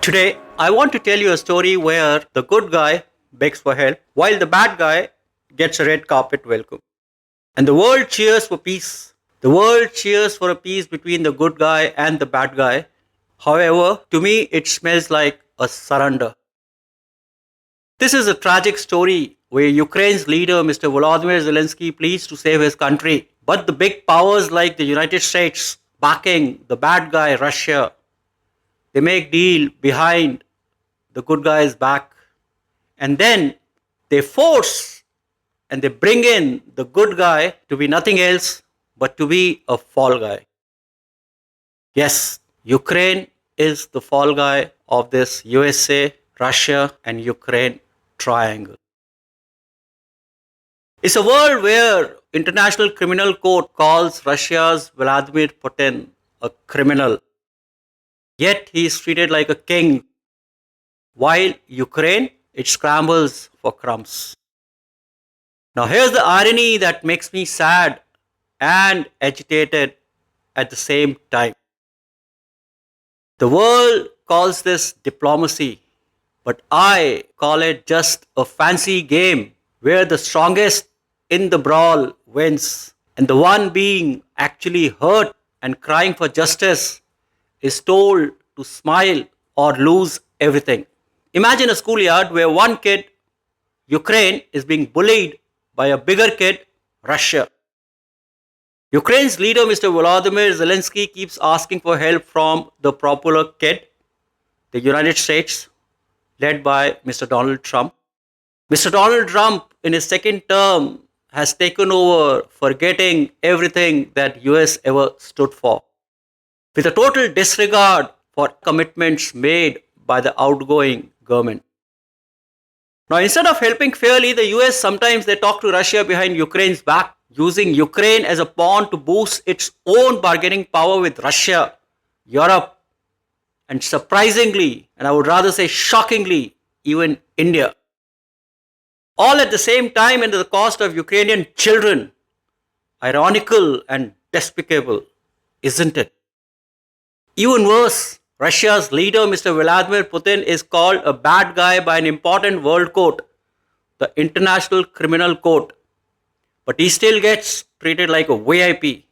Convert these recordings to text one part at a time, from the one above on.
Today, I want to tell you a story where the good guy begs for help while the bad guy gets a red carpet welcome. And the world cheers for peace. The world cheers for a peace between the good guy and the bad guy. However, to me, it smells like a surrender. This is a tragic story where Ukraine's leader, Mr. Volodymyr Zelenskyy, pleads to save his country. But the big powers like the United States backing the bad guy, Russia, they make deal behind the good guy's back. And then they force and they bring in the good guy to be nothing else but to be a fall guy. Yes, Ukraine is the fall guy of this USA, Russia, and Ukraine triangle. It's a world where International Criminal Court calls Russia's Vladimir Putin a criminal. Yet he is treated like a king, while Ukraine, it scrambles for crumbs. Now here's the irony that makes me sad and agitated at the same time. The world calls this diplomacy, but I call it just a fancy game where the strongest in the brawl wins, and the one being actually hurt and crying for justice is told to smile or lose everything. Imagine a schoolyard where one kid, Ukraine, is being bullied by a bigger kid, Russia. Ukraine's leader, Mr. Volodymyr Zelenskyy, keeps asking for help from the popular kid, the United States, led by Mr. Donald Trump. Mr. Donald Trump, in his second term, has taken over, forgetting everything that US ever stood for, with a total disregard for commitments made by the outgoing government. Now, instead of helping fairly, the US sometimes they talk to Russia behind Ukraine's back, using Ukraine as a pawn to boost its own bargaining power with Russia, Europe, and surprisingly, and I would rather say shockingly, even India. All at the same time and at the cost of Ukrainian children. Ironical and despicable, isn't it? Even worse, Russia's leader, Mr. Vladimir Putin, is called a bad guy by an important world court, the International Criminal Court. But he still gets treated like a VIP.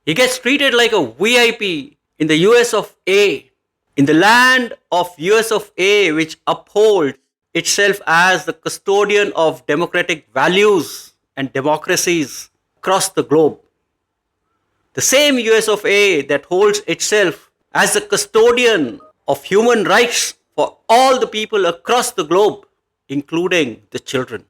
He gets treated like a VIP in the US of A, in the land of US of A, which upholds itself as the custodian of democratic values and democracies across the globe. The same US of A that holds itself as the custodian of human rights for all the people across the globe, including the children.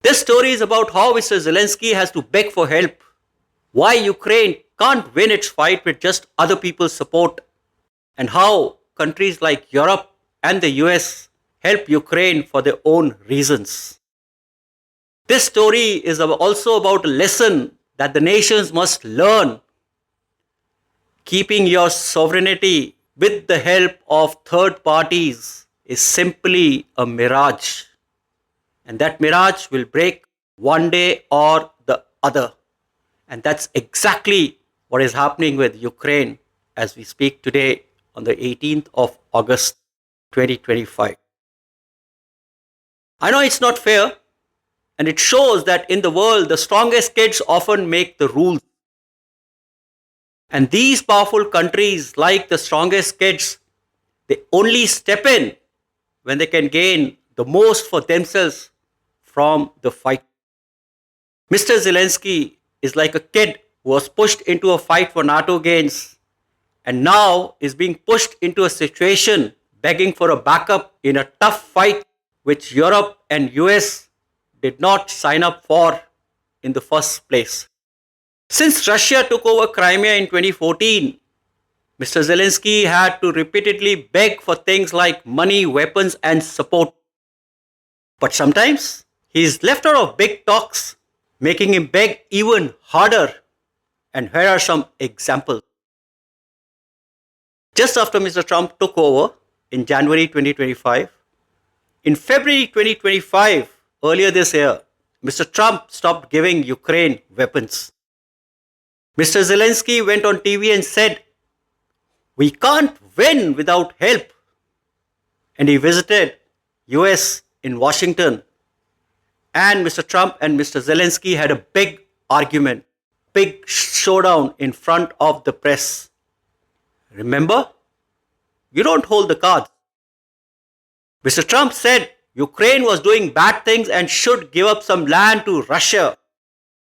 This story is about how Mr. Zelenskyy has to beg for help, why Ukraine can't win its fight with just other people's support, and how countries like Europe and the US help Ukraine for their own reasons. This story is also about a lesson that the nations must learn. Keeping your sovereignty with the help of third parties is simply a mirage. And that mirage will break one day or the other. And that's exactly what is happening with Ukraine as we speak today on the 18th of August 2025. I know it's not fair, and it shows that in the world, the strongest kids often make the rules. And these powerful countries, like the strongest kids, they only step in when they can gain the most for themselves from the fight. Mr. Zelenskyy is like a kid who was pushed into a fight for NATO gains and now is being pushed into a situation begging for a backup in a tough fight which Europe and US did not sign up for in the first place. Since Russia took over Crimea in 2014, Mr. Zelenskyy had to repeatedly beg for things like money, weapons, and support. But sometimes he is left out of big talks, making him beg even harder. And here are some examples. Just after Mr. Trump took over in January 2025, in February 2025, earlier this year, Mr. Trump stopped giving Ukraine weapons. Mr. Zelenskyy went on TV and said, We can't win without help. And he visited US in Washington, and Mr. Trump and Mr. Zelensky had a big argument, big showdown in front of the press. Remember? You don't hold the cards. Mr. Trump said Ukraine was doing bad things and should give up some land to Russia.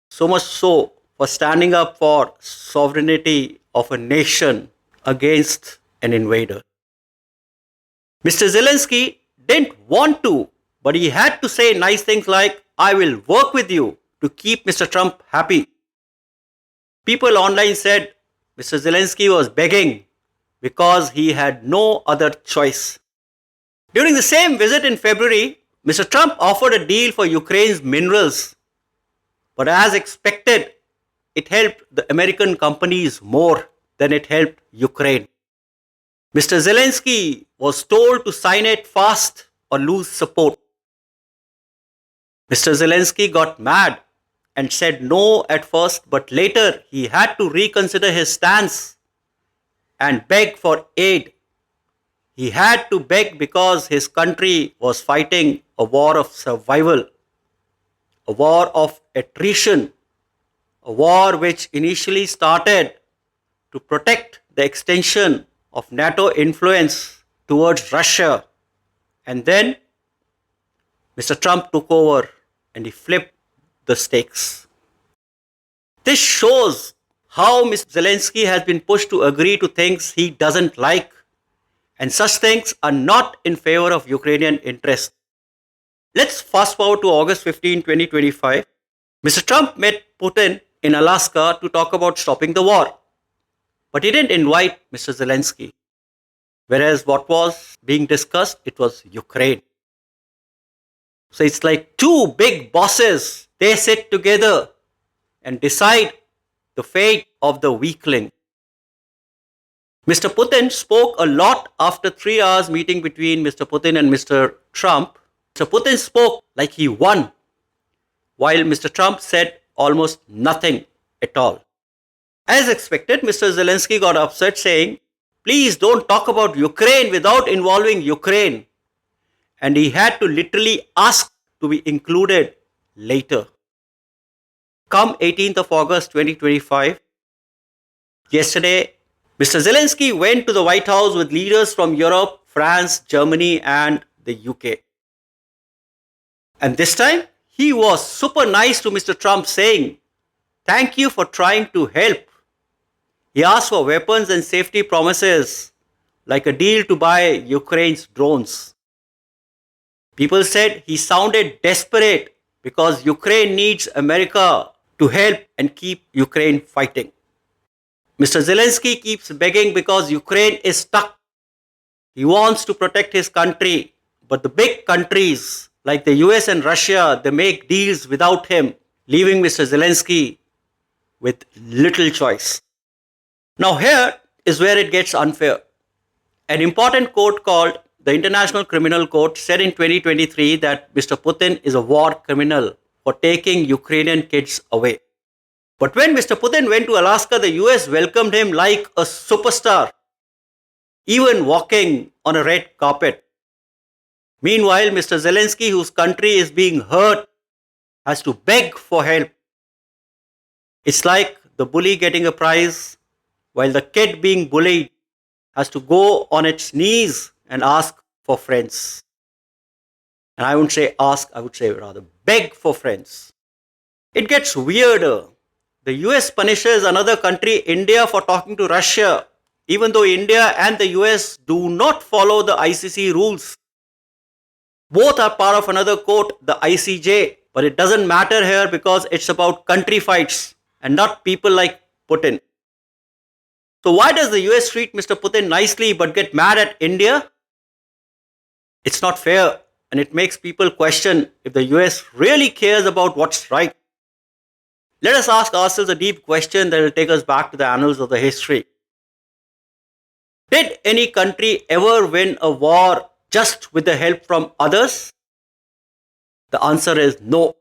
So much so for standing up for sovereignty of a nation against an invader. Mr. Zelensky didn't want to, but he had to say nice things like, I will work with you to keep Mr. Trump happy. People online said Mr. Zelensky was begging because he had no other choice. During the same visit in February, Mr. Trump offered a deal for Ukraine's minerals. But as expected, it helped the American companies more than it helped Ukraine. Mr. Zelensky was told to sign it fast or lose support. Mr. Zelensky got mad and said no at first, but later he had to reconsider his stance and beg for aid. He had to beg because his country was fighting a war of survival, a war of attrition, a war which initially started to protect the extension of NATO influence towards Russia. And then Mr. Trump took over and he flipped the stakes. This shows how Mr. Zelensky has been pushed to agree to things he doesn't like, and such things are not in favor of Ukrainian interests. Let's fast forward to August 15, 2025. Mr. Trump met Putin in Alaska to talk about stopping the war. But he didn't invite Mr. Zelensky. Whereas what was being discussed, it was Ukraine. So it's like two big bosses. They sit together and decide the fate of the weakling. Mr. Putin spoke a lot after 3 hours meeting between Mr. Putin and Mr. Trump. Mr. Putin spoke like he won, while Mr. Trump said almost nothing at all. As expected, Mr. Zelensky got upset saying, please don't talk about Ukraine without involving Ukraine. And he had to literally ask to be included later. Come 18th of August 2025, yesterday, Mr. Zelensky went to the White House with leaders from Europe, France, Germany, and the UK. And this time, he was super nice to Mr. Trump, saying, thank you for trying to help. He asked for weapons and safety promises, like a deal to buy Ukraine's drones. People said he sounded desperate because Ukraine needs America to help and keep Ukraine fighting. Mr. Zelensky keeps begging because Ukraine is stuck. He wants to protect his country, but the big countries like the US and Russia, they make deals without him, leaving Mr. Zelensky with little choice. Now here is where it gets unfair. An important court called the International Criminal Court said in 2023 that Mr. Putin is a war criminal for taking Ukrainian kids away. But when Mr. Putin went to Alaska, the US welcomed him like a superstar, even walking on a red carpet. Meanwhile, Mr. Zelensky, whose country is being hurt, has to beg for help. It's like the bully getting a prize, while the kid being bullied has to go on its knees and ask for friends. And I wouldn't say ask, I would say rather beg for friends. It gets weirder. The US punishes another country, India, for talking to Russia, even though India and the US do not follow the ICC rules. Both are part of another court, the ICJ, but it doesn't matter here because it's about country fights and not people like Putin. So why does the US treat Mr. Putin nicely but get mad at India? It's not fair, and it makes people question if the US really cares about what's right. Let us ask ourselves a deep question that will take us back to the annals of the history. Did any country ever win a war just with the help from others? The answer is no.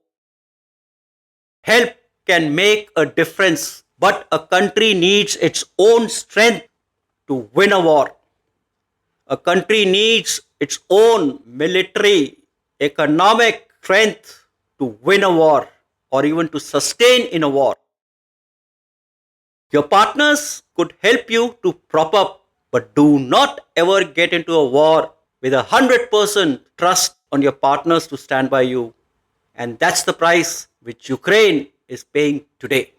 Help can make a difference, but a country needs its own strength to win a war. A country needs its own military, economic strength to win a war or even to sustain in a war. Your partners could help you to prop up, but do not ever get into a war with 100% trust on your partners to stand by you. And that's the price which Ukraine is paying today.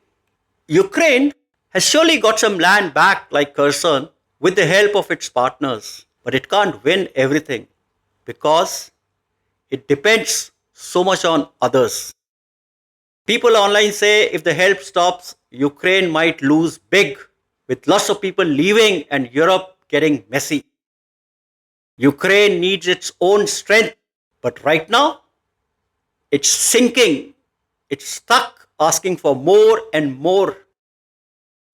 Ukraine has surely got some land back like Kherson with the help of its partners, but it can't win everything because it depends so much on others. People online say if the help stops, Ukraine might lose big, with lots of people leaving and Europe getting messy. Ukraine needs its own strength, but right now it's sinking. It's stuck asking for more and more.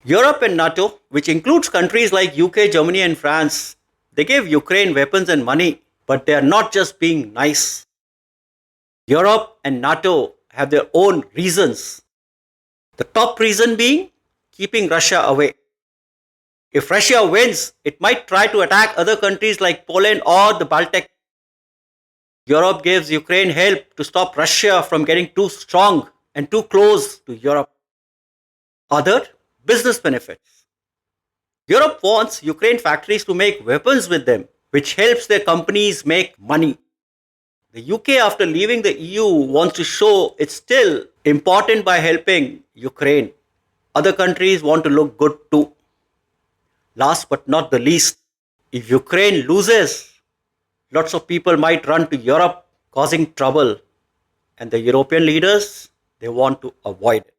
Europe and NATO, which includes countries like UK, Germany, and France, they gave Ukraine weapons and money, but they are not just being nice. Europe and NATO have their own reasons. The top reason being keeping Russia away. If Russia wins, it might try to attack other countries like Poland or the Baltic. Europe gives Ukraine help to stop Russia from getting too strong and too close to Europe. Other business benefits. Europe wants Ukraine factories to make weapons with them, which helps their companies make money. The UK, after leaving the EU, wants to show it's still important by helping Ukraine. Other countries want to look good too. Last but not the least, if Ukraine loses, lots of people might run to Europe, causing trouble. And the European leaders, they want to avoid it.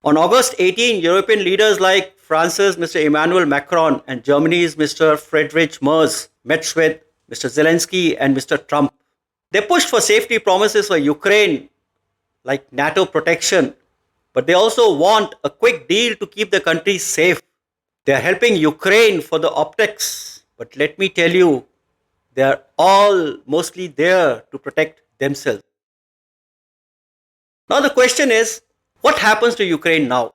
On August 18, European leaders like France's Mr. Emmanuel Macron and Germany's Mr. Friedrich Merz met with Mr. Zelenskyy and Mr. Trump. They pushed for safety promises for Ukraine, like NATO protection, but they also want a quick deal to keep the country safe. They are helping Ukraine for the optics, but let me tell you, they are all mostly there to protect themselves. Now the question is, what happens to Ukraine now?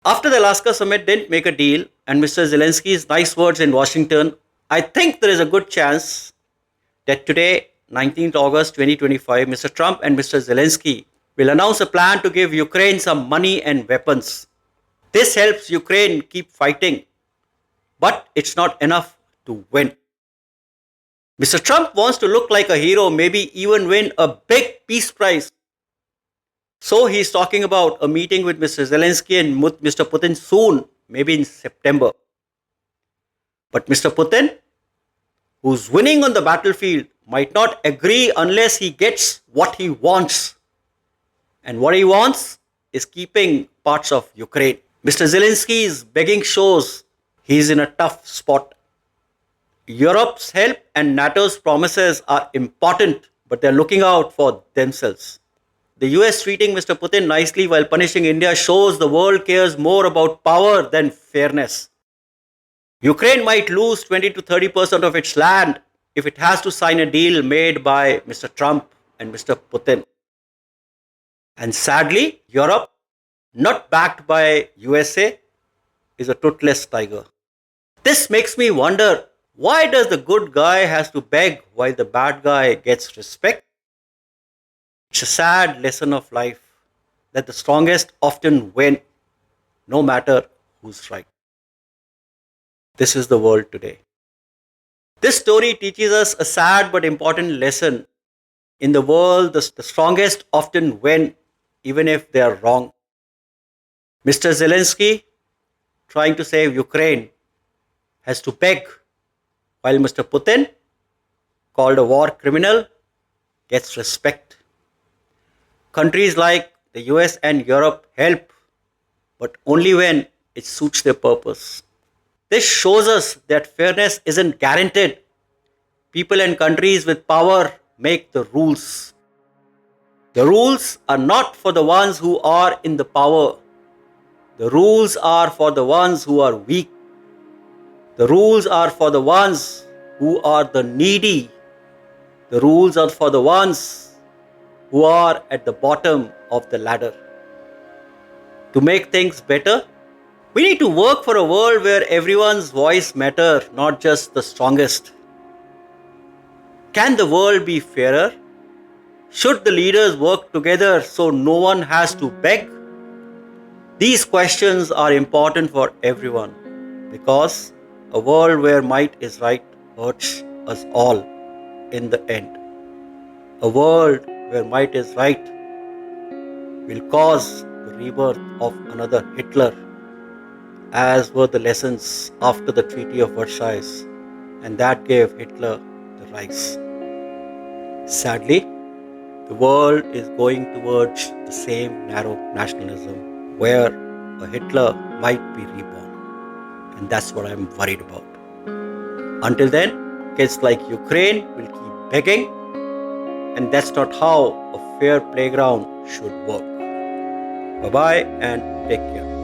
After the Alaska summit didn't make a deal and Mr. Zelensky's nice words in Washington, I think there is a good chance that today, 19th August 2025, Mr. Trump and Mr. Zelenskyy will announce a plan to give Ukraine some money and weapons. This helps Ukraine keep fighting, but it's not enough to win. Mr. Trump wants to look like a hero, maybe even win a big peace prize. So he's talking about a meeting with Mr. Zelenskyy and Mr. Putin soon, maybe in September. But Mr. Putin, who's winning on the battlefield, might not agree unless he gets what he wants. And what he wants is keeping parts of Ukraine. Mr. Zelensky's begging shows he's in a tough spot. Europe's help and NATO's promises are important, but they're looking out for themselves. The US treating Mr. Putin nicely while punishing India shows the world cares more about power than fairness. Ukraine might lose 20 to 30% of its land if it has to sign a deal made by Mr. Trump and Mr. Putin. And sadly, Europe, not backed by USA, is a toothless tiger. This makes me wonder, why does the good guy has to beg while the bad guy gets respect? It's a sad lesson of life that the strongest often win, no matter who's right. This is the world today. This story teaches us a sad but important lesson. In the world, the strongest often win, even if they are wrong. Mr. Zelenskyy, trying to save Ukraine, has to beg, while Mr. Putin, called a war criminal, gets respect. Countries like the US and Europe help, but only when it suits their purpose. This shows us that fairness isn't guaranteed. People and countries with power make the rules. The rules are not for the ones who are in the power. The rules are for the ones who are weak. The rules are for the ones who are the needy. The rules are for the ones who are at the bottom of the ladder. To make things better, We need to work for a world where everyone's voice matters, not just the strongest. Can the world be fairer? Should the leaders work together so no one has to beg? These questions are important for everyone because a world where might is right hurts us all in the end. A world where might is right will cause the rebirth of another Hitler, as were the lessons after the Treaty of Versailles, and that gave Hitler the rise. Sadly, the world is going towards the same narrow nationalism where a Hitler might be reborn, and that's what I'm worried about. Until then, kids like Ukraine will keep begging, and that's not how a fair playground should work. Bye bye and take care.